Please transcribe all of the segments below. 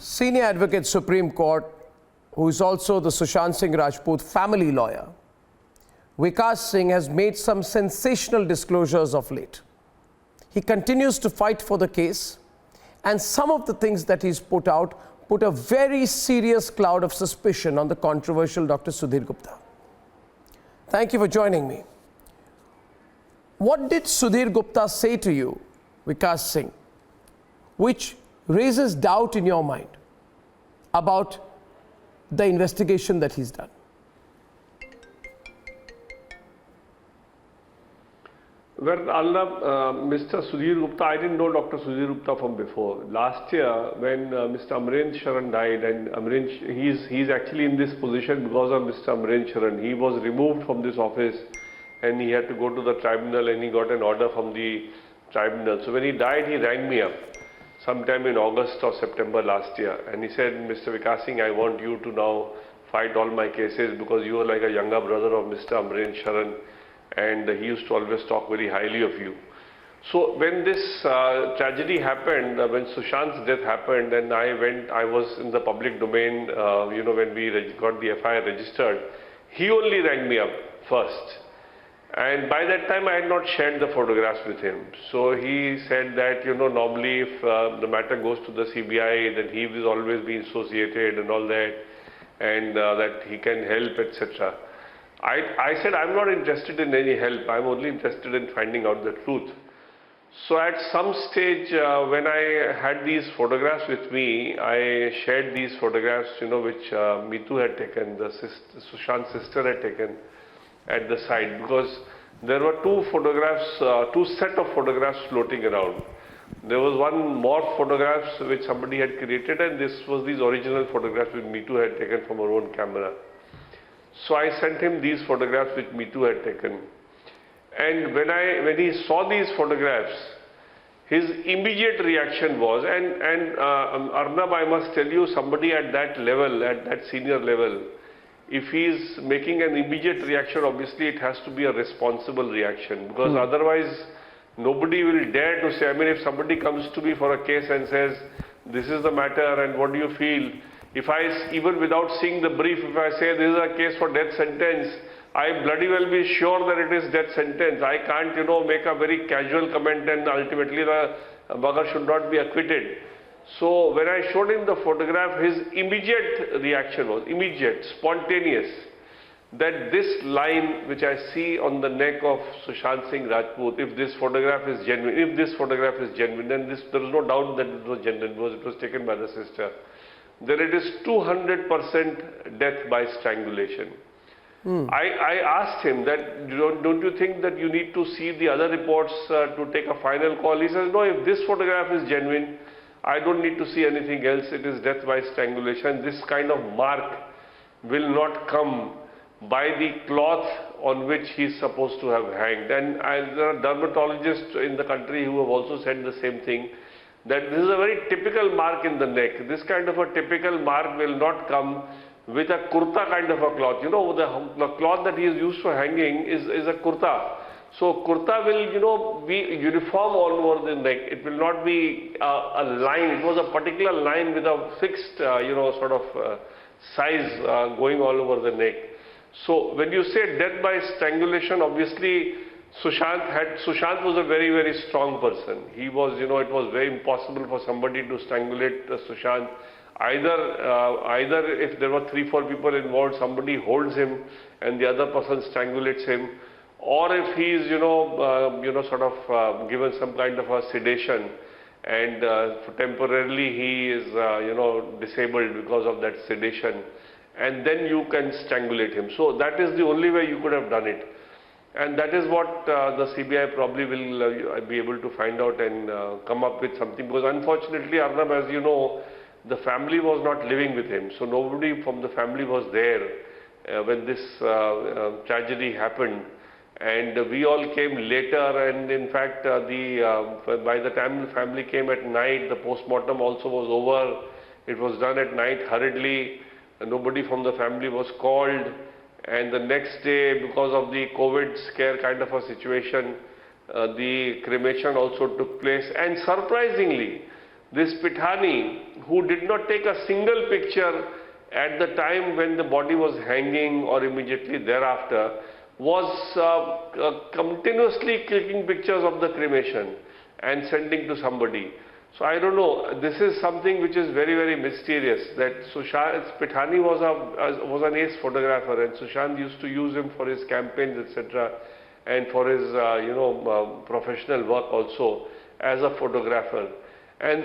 Senior Advocate Supreme Court, who is also the Sushant Singh Rajput family lawyer, Vikas Singh has made some sensational disclosures of late. He continues to fight for the case, and some of the things that he's put out put a very serious cloud of suspicion on the controversial Dr. Sudhir Gupta. Thank you for joining me. What did Sudhir Gupta say to you, Vikas Singh, which raises doubt in your mind about the investigation that he's done? Well, Mr. Sudhir Gupta, I didn't know Dr. Sudhir Gupta from before. Last year, when Mr. Amaren Sharan died, and he's actually in this position because of Mr. Amaren Sharan. He was removed from this office and he had to go to the tribunal, and he got an order from the tribunal. So when he died, he rang me up sometime in August or September last year, and he said, Mr. Vikas Singh, I want you to now fight all my cases because you are like a younger brother of Mr. Amaren Sharan, and he used to always talk very highly of you. So when this tragedy happened, when Sushant's death happened, and I was in the public domain, when we got the FIR registered, he only rang me up first. And by that time, I had not shared the photographs with him. So he said that, normally if the matter goes to the CBI, then he will always be associated and all that, and that he can help, etc. I said, I'm not interested in any help. I'm only interested in finding out the truth. So at some stage, when I had these photographs with me, I shared these photographs, which Mitu had taken, Sushant's sister had taken at the site, because there were two set of photographs floating around. There was one more photographs which somebody had created, and this was these original photographs which Mitu had taken from her own camera. So I sent him these photographs which Mitu had taken. And when he saw these photographs, his immediate reaction was, and Arnab, I must tell you, somebody at that level, at that senior level, if he is making an immediate reaction, obviously it has to be a responsible reaction, because otherwise nobody will dare to say, if somebody comes to me for a case and says, this is the matter and what do you feel? If even without seeing the brief, if I say this is a case for death sentence, I bloody well be sure that it is death sentence. I can't, make a very casual comment and ultimately the bugger should not be acquitted. So when I showed him the photograph, his immediate reaction was, spontaneous, that this line which I see on the neck of Sushant Singh Rajput, if this photograph is genuine, then there is no doubt that it was genuine because it was taken by the sister, then it is 200% death by strangulation. I asked him that, don't you think that you need to see the other reports to take a final call? He says, no, if this photograph is genuine, I don't need to see anything else. It is death by strangulation. This kind of mark will not come by the cloth on which he is supposed to have hanged. And there are dermatologists in the country who have also said the same thing, that this is a very typical mark in the neck. This kind of a typical mark will not come with a kurta kind of a cloth. The cloth that he is used for hanging is a kurta. So kurta will, be uniform all over the neck. It will not be a line. It was a particular line with a fixed, size going all over the neck. So when you say death by strangulation, obviously Sushant was a very, very strong person. He was, it was very impossible for somebody to strangulate Sushant. Either if there were 3-4 people involved, somebody holds him and the other person strangulates him, or if he is, given some kind of a sedation and temporarily he is, disabled because of that sedation, and then you can strangulate him. So that is the only way you could have done it. And that is what the CBI probably will be able to find out and come up with something, because unfortunately, Arnab, as you know, the family was not living with him. So nobody from the family was there when this tragedy happened. And we all came later, and in fact, by the time the family came at night, the postmortem also was over. It was done at night hurriedly. Nobody from the family was called. And the next day, because of the COVID scare kind of a situation, the cremation also took place. And surprisingly, this Pithani, who did not take a single picture at the time when the body was hanging or immediately thereafter, was continuously clicking pictures of the cremation and sending to somebody. So I don't know, this is something which is very, very mysterious, that Sushant Pithani was an ace photographer, and Sushant used to use him for his campaigns, etc., and for his professional work also as a photographer. And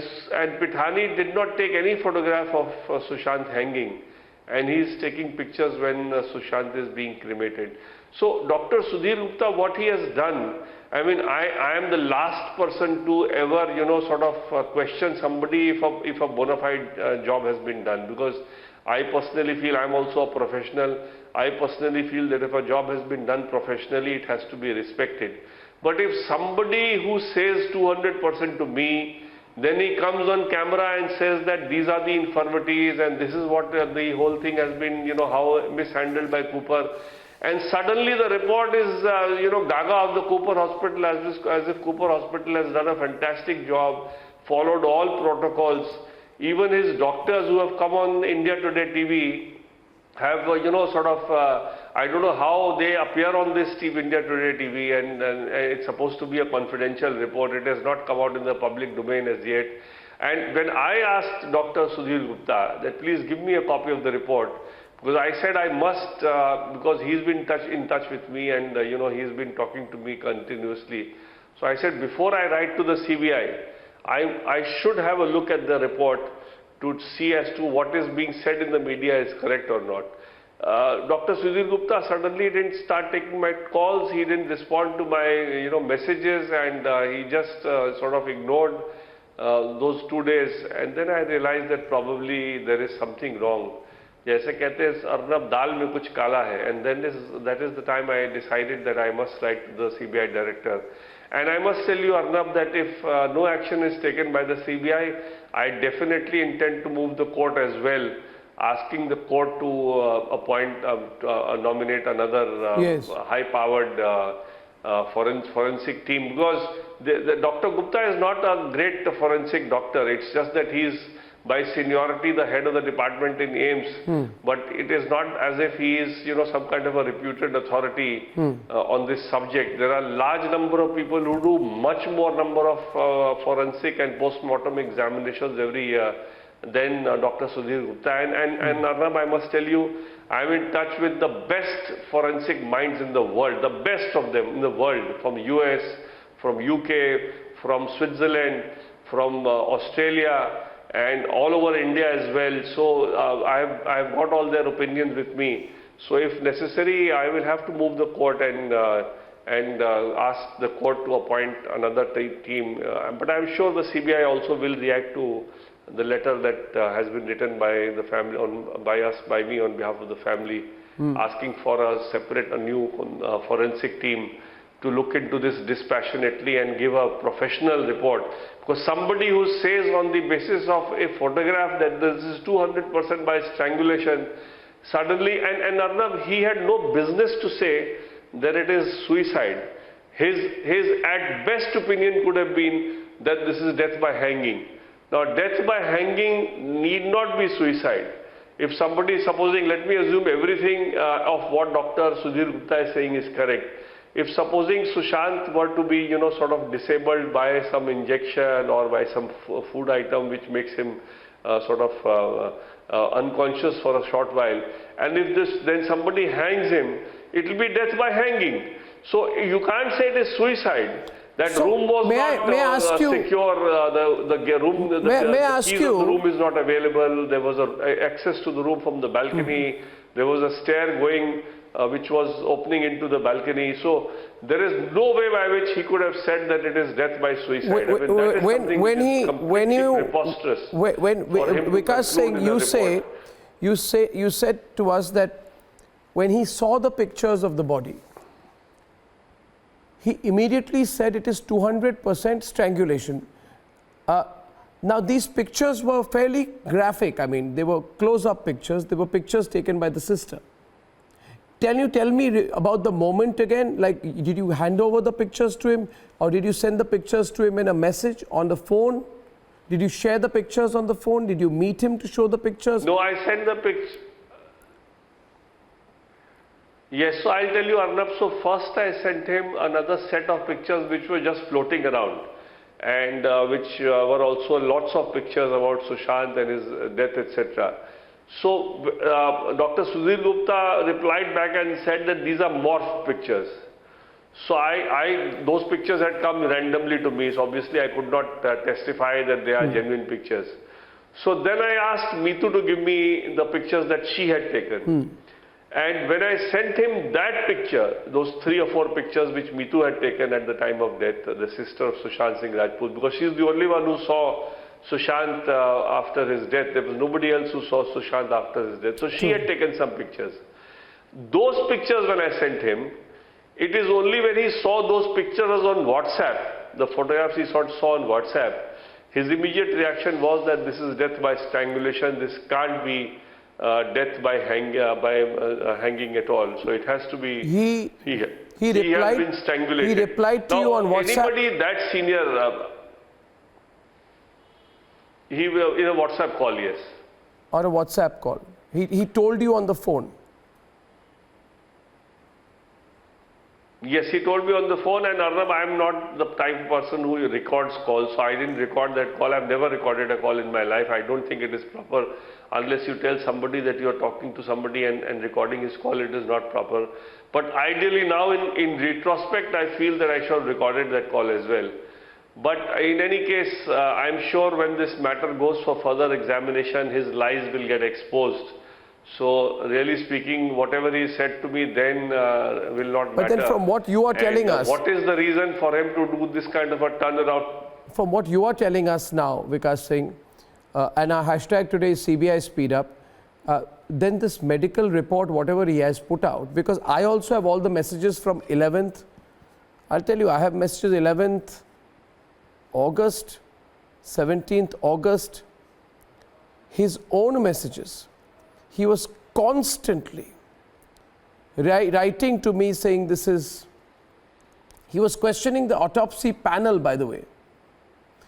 Pithani did not take any photograph of Sushant hanging, and he is taking pictures when Sushant is being cremated. So Dr. Sudhir Gupta, what he has done, I mean, I am the last person to ever, sort of question somebody if a bona fide job has been done, because I personally feel, I'm also a professional, I personally feel that if a job has been done professionally, it has to be respected. But if somebody who says 200% to me, then he comes on camera and says that these are the infirmities and this is what the whole thing has been, how mishandled by Cooper. And suddenly the report is, gaga of the Cooper Hospital, as if Cooper Hospital has done a fantastic job, followed all protocols. Even his doctors who have come on India Today TV have, I don't know how they appear on this India Today TV, and it's supposed to be a confidential report. It has not come out in the public domain as yet. And when I asked Dr. Sudhir Gupta that please give me a copy of the report, because I said I must, because he's been in touch with me, and he's been talking to me continuously. So I said, before I write to the CBI, I should have a look at the report to see as to what is being said in the media is correct or not. Dr. Sudhir Gupta suddenly didn't start taking my calls, he didn't respond to my messages, and he just sort of ignored those 2 days. And then I realized that probably there is something wrong. जैसे कहते हैं अर्नब दाल में कुछ काला है, and then that is the time I decided that I must write to the CBI director. And I must tell you, Arnab, that if no action is taken by the CBI, I definitely intend to move the court as well, asking the court to nominate another high-powered forensic team, because Dr. Gupta is not a great forensic doctor. It's just that he is by seniority the head of the department in AIIMS, but it is not as if he is some kind of a reputed authority on this subject. There are a large number of people who do much more number of forensic and post-mortem examinations every year than Dr. Sudhir Gupta. And Arnab, I must tell you, I'm in touch with the best forensic minds in the world, the best of them in the world, from US, from UK, from Switzerland, from Australia, and all over India as well. So I've got all their opinions with me. So if necessary, I will have to move the court and ask the court to appoint another team. But I'm sure the CBI also will react to the letter that has been written by the family, by me on behalf of the family, asking for a new forensic team to look into this dispassionately and give a professional report. Because somebody who says on the basis of a photograph that this is 200% by strangulation, suddenly, and Arnab, he had no business to say that it is suicide. His at best opinion could have been that this is death by hanging. Now, death by hanging need not be suicide. If somebody is supposing, let me assume everything of what Dr. Sudhir Gupta is saying is correct. If supposing Sushant were to be, sort of disabled by some injection or by some food item which makes him sort of unconscious for a short while, and if then somebody hangs him, it will be death by hanging. So you can't say it is suicide. That room was not secure. The keys of the room is not available. There was access to the room from the balcony. There was a stair going which was opening into the balcony. So there is no way by which he could have said that it is death by suicide. Vikas Singh, you said to us that when he saw the pictures of the body, he immediately said it is 200% strangulation. Now these pictures were fairly graphic. I mean, they were close-up pictures. They were pictures taken by the sister. Can you tell me about the moment again? Like, did you hand over the pictures to him, or did you send the pictures to him in a message on the phone? Did you share the pictures on the phone? Did you meet him to show the pictures? No, I sent the pics. Yes, so I'll tell you, Arnab. So first I sent him another set of pictures which were just floating around, and which were also lots of pictures about Sushant and his death, etc. So Dr. Sudhir Gupta replied back and said that these are morph pictures. So those pictures had come randomly to me, so obviously I could not testify that they are genuine pictures. So then I asked Meetu to give me the pictures that she had taken. And when I sent him that picture, those 3 or 4 pictures which Meetu had taken at the time of death, the sister of Sushant Singh Rajput, because she's the only one who saw Sushant after his death. There was nobody else who saw Sushant after his death. So she had taken some pictures. Those pictures when I sent him, it is only when he saw those pictures on WhatsApp, the photographs he saw on WhatsApp, his immediate reaction was that this is death by strangulation, this can't be death by hanging at all. So it has to be, he has been strangulated. He replied to now, you on WhatsApp? Anybody that senior, he will, in a WhatsApp call, yes. Or a WhatsApp call. He told you on the phone. Yes, he told me on the phone, and Arnab, I am not the type of person who records calls, so I didn't record that call. I've never recorded a call in my life. I don't think it is proper unless you tell somebody that you are talking to somebody and recording his call, it is not proper. But ideally now in retrospect, I feel that I should have recorded that call as well. But in any case, I'm sure when this matter goes for further examination, his lies will get exposed. So really speaking, whatever he said to me then will not matter. But then from what you are telling us... What is the reason for him to do this kind of a turnaround? From what you are telling us now, Vikas Singh, and our hashtag today is CBI Speed Up, then this medical report, whatever he has put out, because I also have all the messages from 11th. I'll tell you, I have messages 11th August, 17th August, his own messages. He was constantly writing to me saying this is, he was questioning the autopsy panel, by the way.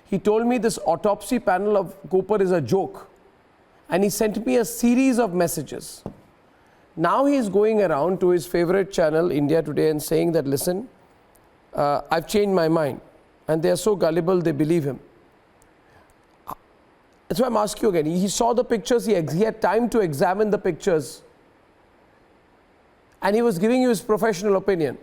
He told me this autopsy panel of Cooper is a joke. And he sent me a series of messages. Now he is going around to his favorite channel, India Today, and saying that, listen, I've changed my mind. And they are so gullible, they believe him. So I'm asking you again, he saw the pictures, he had time to examine the pictures, and he was giving you his professional opinion.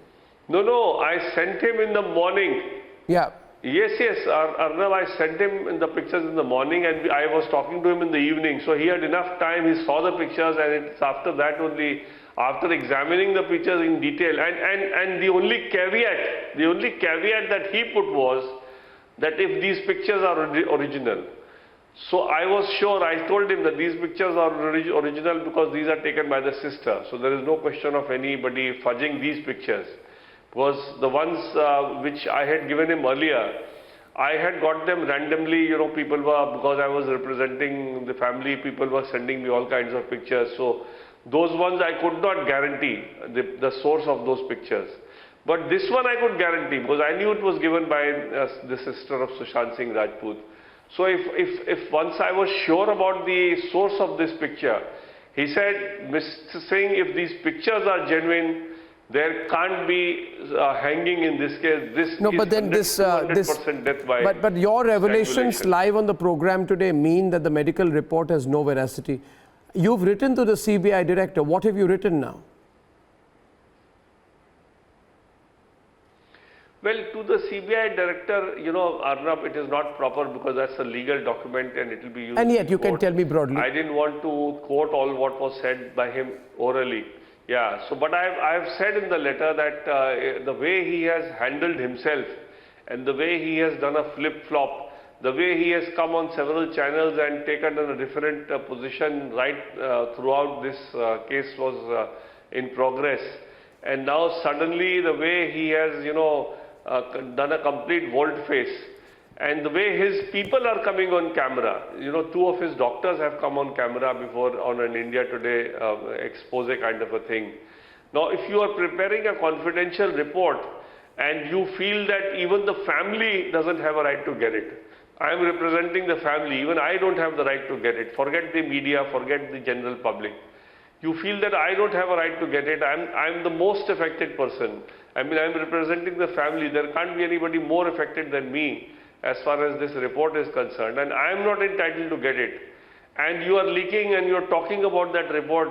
No, I sent him in the morning. Yeah. Yes, Arnab, I sent him the pictures in the morning, and I was talking to him in the evening. So he had enough time, he saw the pictures, and it's after that only, after examining the pictures in detail. And the only caveat that he put was that if these pictures are original. So I was sure, I told him that these pictures are original because these are taken by the sister. So there is no question of anybody fudging these pictures. Because the ones which I had given him earlier, I had got them randomly, people were, because I was representing the family, people were sending me all kinds of pictures. So those ones I could not guarantee the source of those pictures. But this one I could guarantee because I knew it was given by the sister of Sushant Singh Rajput. So if once I was sure about the source of this picture, he said, Mr. Singh, if these pictures are genuine, there can't be hanging in this case. This no, is but then 100% death by but your revelations live on the program today mean that the medical report has no veracity. You've written to the CBI director. What have you written now? Well, to the CBI director, Arnab, it is not proper because that's a legal document and it will be used. And yet, you can tell me broadly. I didn't want to quote all what was said by him orally. Yeah, so but I have said in the letter that the way he has handled himself and the way he has done a flip-flop, the way he has come on several channels and taken a different position right throughout this case was in progress. And now suddenly the way he has, done a complete volte-face, and the way his people are coming on camera, 2 of his doctors have come on camera before on an India Today expose kind of a thing. Now, if you are preparing a confidential report and you feel that even the family doesn't have a right to get it, I am representing the family. Even I don't have the right to get it. Forget the media, forget the general public. You feel that I don't have a right to get it. I'm the most affected person. I mean, I'm representing the family. There can't be anybody more affected than me as far as this report is concerned. And I'm not entitled to get it. And you are leaking and you're talking about that report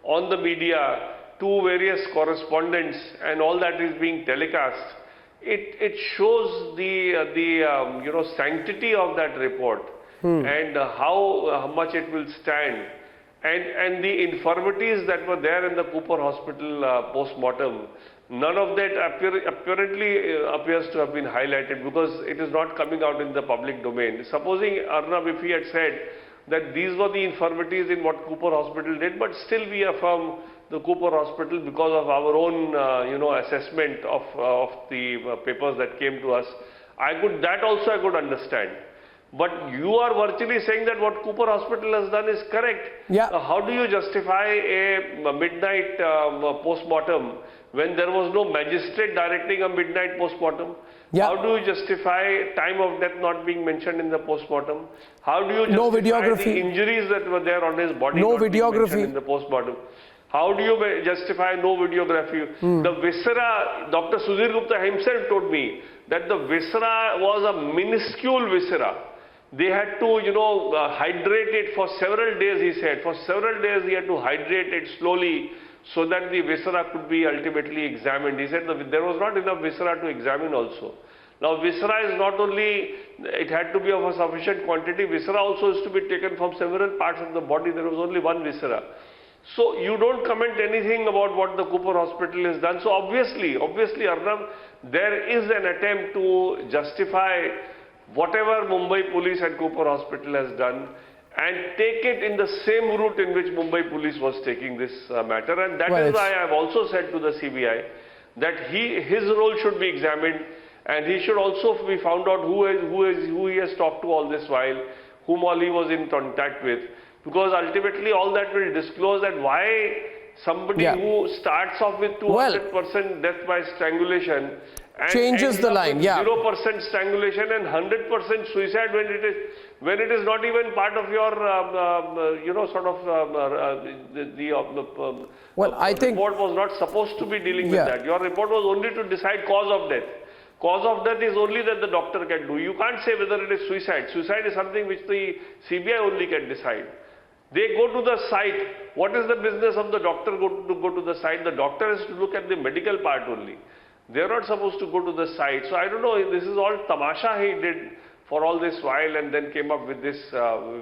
on the media to various correspondents, and all that is being telecast. It shows the sanctity of that report and how much it will stand. And the infirmities that were there in the Cooper Hospital post-mortem, none of that apparently appears to have been highlighted, because it is not coming out in the public domain. Supposing Arnab, if he had said that these were the infirmities in what Cooper Hospital did, but still we affirm the Cooper Hospital because of our own assessment of the papers that came to us, that also I could understand. But you are virtually saying that what Cooper Hospital has done is correct. Yeah. How do you justify a midnight post-mortem when there was no magistrate directing a midnight post-mortem? Yeah. How do you justify time of death not being mentioned in the post-mortem? How do you No justify videography. the injuries that were there on his body No not being videography. mentioned in the post-mortem? How do you justify no videography? The viscera, Dr. Sudhir Gupta himself told me that the viscera was a minuscule viscera. They had to, hydrate it for several days, he said. For several days he had to hydrate it slowly so that the viscera could be ultimately examined. He said that there was not enough viscera to examine also. Now viscera is not only, it had to be of a sufficient quantity, viscera also is to be taken from several parts of the body. There was only one viscera. So you don't comment anything about what the Cooper Hospital has done. So obviously Arnab, there is an attempt to justify whatever Mumbai Police and Cooper Hospital has done and take it in the same route in which Mumbai Police was taking this matter. And that is why I have also said to the CBI that his role should be examined, and he should also be found out who he has talked to all this while, whom all he was in contact with. Because ultimately all that will disclose that why somebody who starts off with 200% death by strangulation and changes the line, 0% strangulation and 100% suicide when it is not even part of your I think report was not supposed to be dealing with that. Your report was only to decide cause of death. Cause of death is only that the doctor can do. You can't say whether it is suicide. Suicide is something which the CBI only can decide. They go to the site. What is the business of the doctor to go to the site? The doctor has to look at the medical part only. They are not supposed to go to the site. So I don't know, this is all tamasha he did for all this while, and then came up with this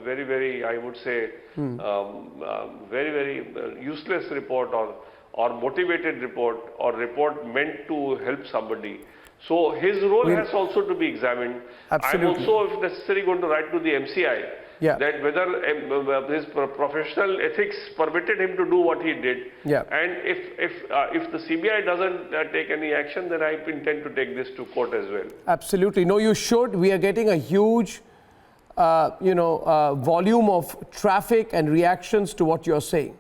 very, very, I would say, very, very useless report or motivated report or report meant to help somebody. So his role has also to be examined. Absolutely. I'm also, if necessary, going to write to the MCI that whether his professional ethics permitted him to do what he did. And if the CBI doesn't take any action, then I intend to take this to court as well. Absolutely. No, you should. We are getting a huge, volume of traffic and reactions to what you're saying.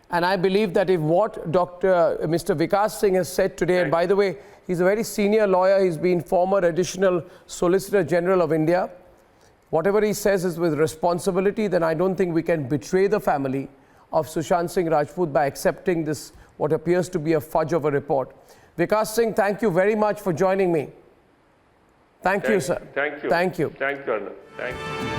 And I believe that if what Mr. Vikas Singh has said today, and by the way, he's a very senior lawyer, he's been former additional Solicitor General of India. Whatever he says is with responsibility, then I don't think we can betray the family of Sushant Singh Rajput by accepting this, what appears to be a fudge of a report. Vikas Singh, thank you very much for joining me. Thank you, sir. Thank you. Thank you. Thank you, Arnab. Thank you.